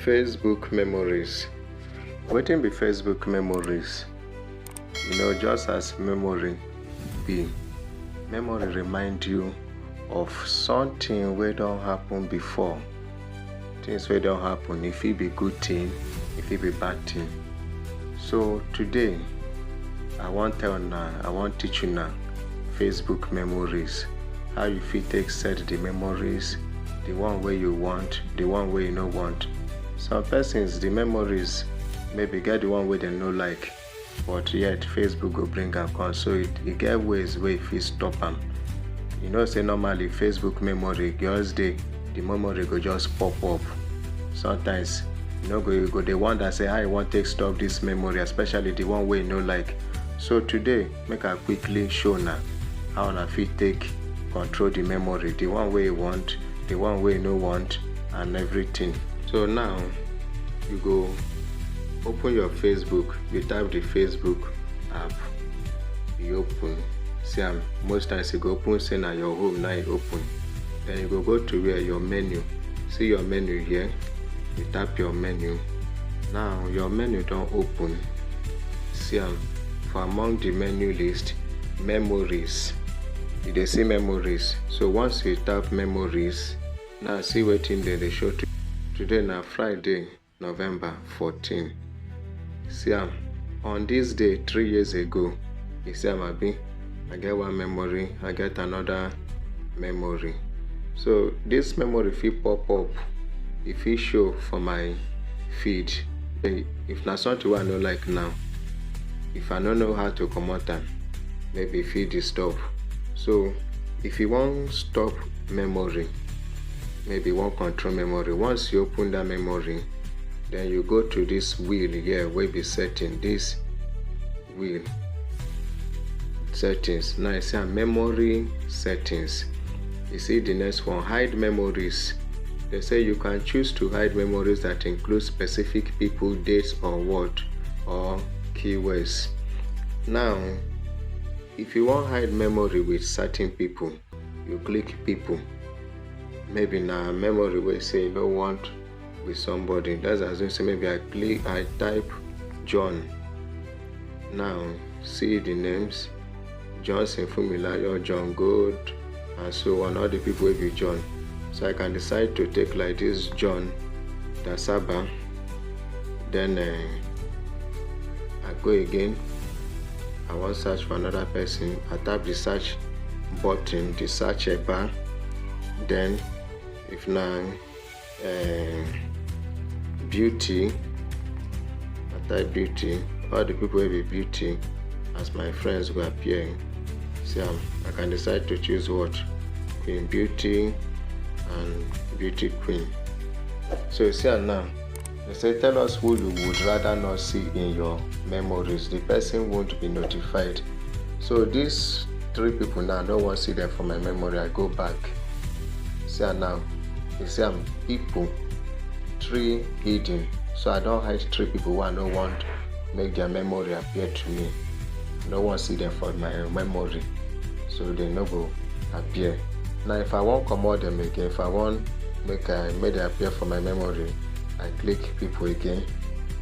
Facebook memories. Wetin be Facebook memories? Just as memory be, memory remind you of something wey don happen before. Things wey don happen, e fit be good thing, e fit be bad thing. So today, I wan teach una Facebook memories. How you fit take set the memories, the one wey you want, the one wey you no want. Some persons, the memories maybe get the one wey dem no like, but yet Facebook go bring am come. So e get ways wey you fit stop am. You know say normally Facebook memory just dey, the memory go just pop up. Sometimes you go dey wonder say how you wan take stop this memory, especially the one wey you no like. So today, make I quickly show una how una fit take control the memory, the one wey you want, the one wey you no want, and everything. So now you go open your Facebook, you type the Facebook app, you open, see am. Most times you go open say na your home, now you open. Then you go to where your menu, see your menu here, you tap your menu. Now your menu don open, see am. For among the menu list, memories, you dey see memories. So once you tap memories, now see wetin dey show to today. Na Friday, November 14. See am. On this day 3 years ago, you see am abi, I get one memory, I get another memory. So this memory fit pop up, e fit show for my feed. If na something wey I no like now, if I no know how to comot am, maybe e fit disturb. So if you wan stop memory, maybe you wan control memory, once you open that memory, then you go to this wheel here wey be setting, this wheel settings. Now you see memory settings. You see the next one, hide memories. They say you can choose to hide memories that include specific people, dates, or word or keywords. Now if you wan hide memory with certain people, you click people. Maybe na memory wey say you no want with somebody. That's assume say maybe I type John. Now see the names, Johnson Fumilayo, John Gold, and so on, all the people wey be John. So I can decide to take like this John Dasaba. Then I go again, I want search for another person. I tap the search button, the search bar. Then if na beauty, I type beauty. All the people will be beauty as my friends will appear. See, I can decide to choose what? Queen Beauty and Beauty Queen. So you see now, they say tell us who you would rather not see in your memories. The person won't be notified. So these 3 people now, I don't want to see them for my memory. I go back. See now, you see people 3 hidden. So I don't hide 3 people who I don't want make their memory appear to me. I don't want to see them for my memory, so they no go appear. Now if I want comot them again, if I want make them appear for my memory, I click people again.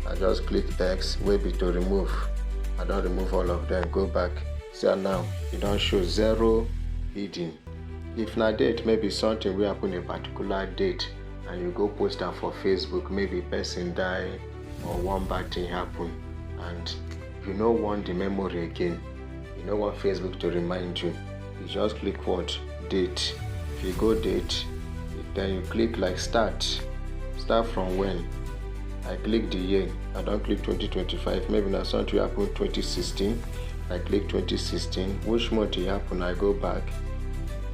I just click X, wey be to remove. I don't remove all of them, go back. See now, it don't show 0 hidden. If na date, maybe something will happen a particular date, and you go post am for Facebook, maybe person die or one bad thing happen, and you no want the memory again, you no want Facebook to remind you, you just click what? Date. If you go date, then you click like start from when. I click the year. I don't click 2025. Maybe na something happen 2016. I click 2016. Which month it happen? I go back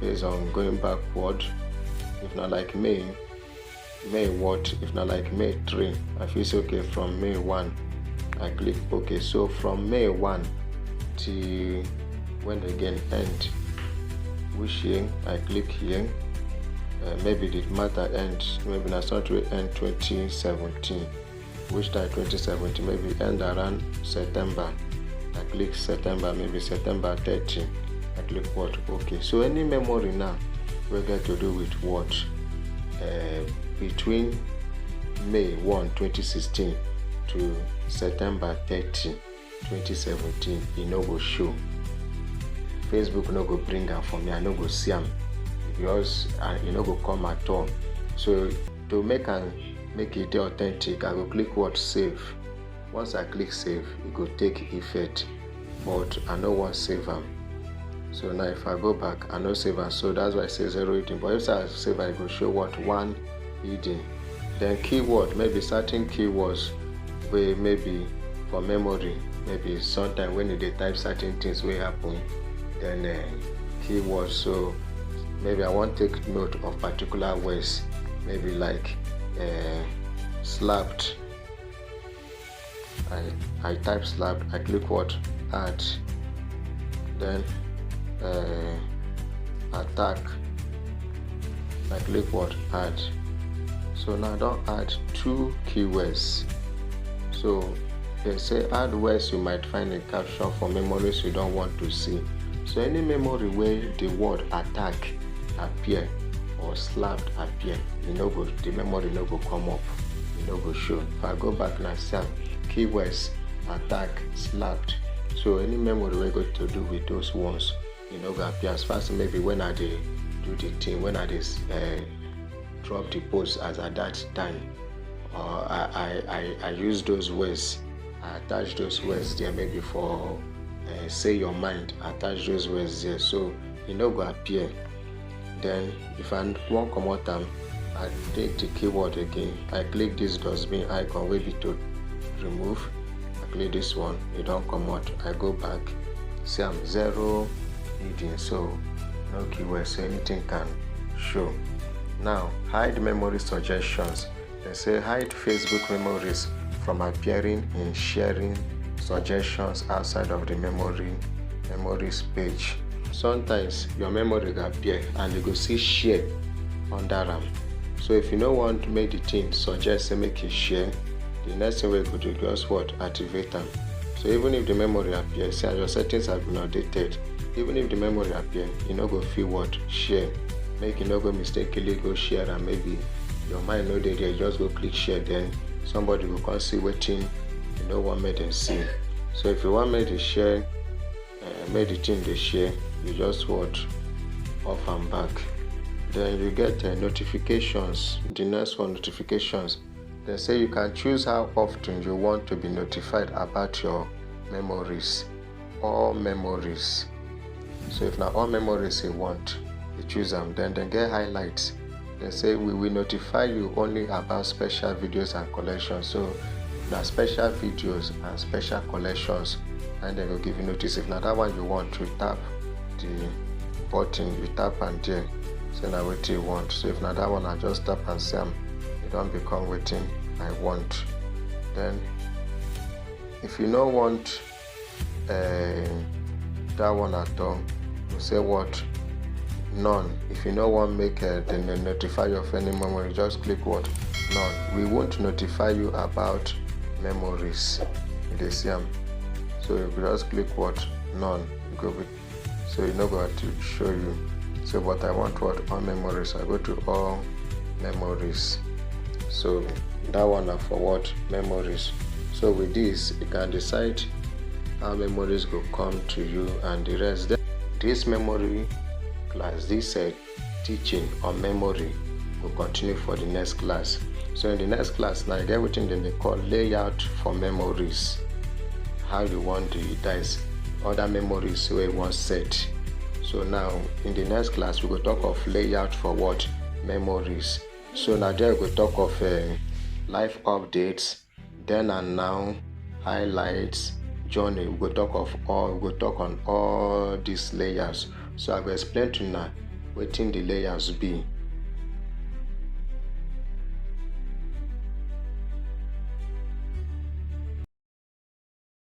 based on going backward. If not like May what? If not like May 3, I feel so okay from May 1. I click OK. So from May 1 till when again end, which year? I click here. Maybe the matter ends, maybe na something will end 2017. Which time 2017? Maybe end around September. I click September, maybe September 30. I click what? Okay. So any memory now we get to do with what? Between May 1, 2016 to September 30, 2017, e no go show. Facebook no go bring am for me, I no go see am because e no go come at all. So to make it dey authentic, I go click what save. Once I click save, e go take effect, but I no wan save am. So now if I go back, I no save am, so that's why I say 0 hidden. But if I save am, e go show what 1 hidden. Then keyword, maybe certain keywords wey maybe for memory, maybe sometimes when you dey type certain things wey happen, then keywords. So maybe I want take note of particular words, maybe like slapped. I type slapped, I click what add, then attack, I click what add. So now I don add 2 keywords. So they say add words you might find in caption for memories you don't want to see. So any memory where the word attack appear or slapped appear, the memory no go come up, e no go show. If I go back now, see keywords attack slapped. So any memory we go to do with those ones, e no go appear. As fast as maybe when I dey do the thing, when I dey drop the post as at that time, or I use those words, I attach those words there, maybe for say your mind, attach those words there, so e no go appear. Then if I wan comot am, I take the keyword again, I click this dustbin icon wey be to remove, I click this one, e don comot. I go back, see am 0 hidden, so no keyword, so anything can show. Now hide memory suggestions. They say hide Facebook memories from appearing in sharing suggestions outside of the memories page. Sometimes your memory go appear and you go see share under am. So if you no want make the thing suggest say make you share, the next thing we go do just what activate am. So even if the memory appear, see your settings have been updated, even if the memory appear, you no go feel what share. Make you no go mistakenly go share and maybe your mind no dey there, just go click share, then somebody will come see wetin you no want make dem see. So if you want make the share, make the thing dey share, you just what off and back. Then you get notifications. The next one, notifications. They say you can choose how often you want to be notified about your memories. All memories. So if na all memories you want, you choose them. Then they get highlights. They say we will notify you only about special videos and collections. So na special videos and special collections, and they will give you notice. If na that one you want, to tap the button, you tap and there, say na wetin you want. So if na that one, I just tap and say it don't become wetin I want. Then if you no want that one at all, you say what none. If you no want make them notify you of any memory, just click what none. We won't notify you about memories. You dey see am. So you just click what none, you go with, so you no go to show you. So but I want what all memories, I go to all memories. So that one are for what memories. So with this you can decide how memories go come to you and the rest. Then this memory class, this teaching on memory will continue for the next class. So in the next class now, you get everything they call layout for memories. How you want the dice, other memories where you want set. So now in the next class we will talk of layout for what memories. So now there we will talk of life updates, then and now, highlights, journey. We will talk on all these layers. So I will explain to you now wetin the layers be.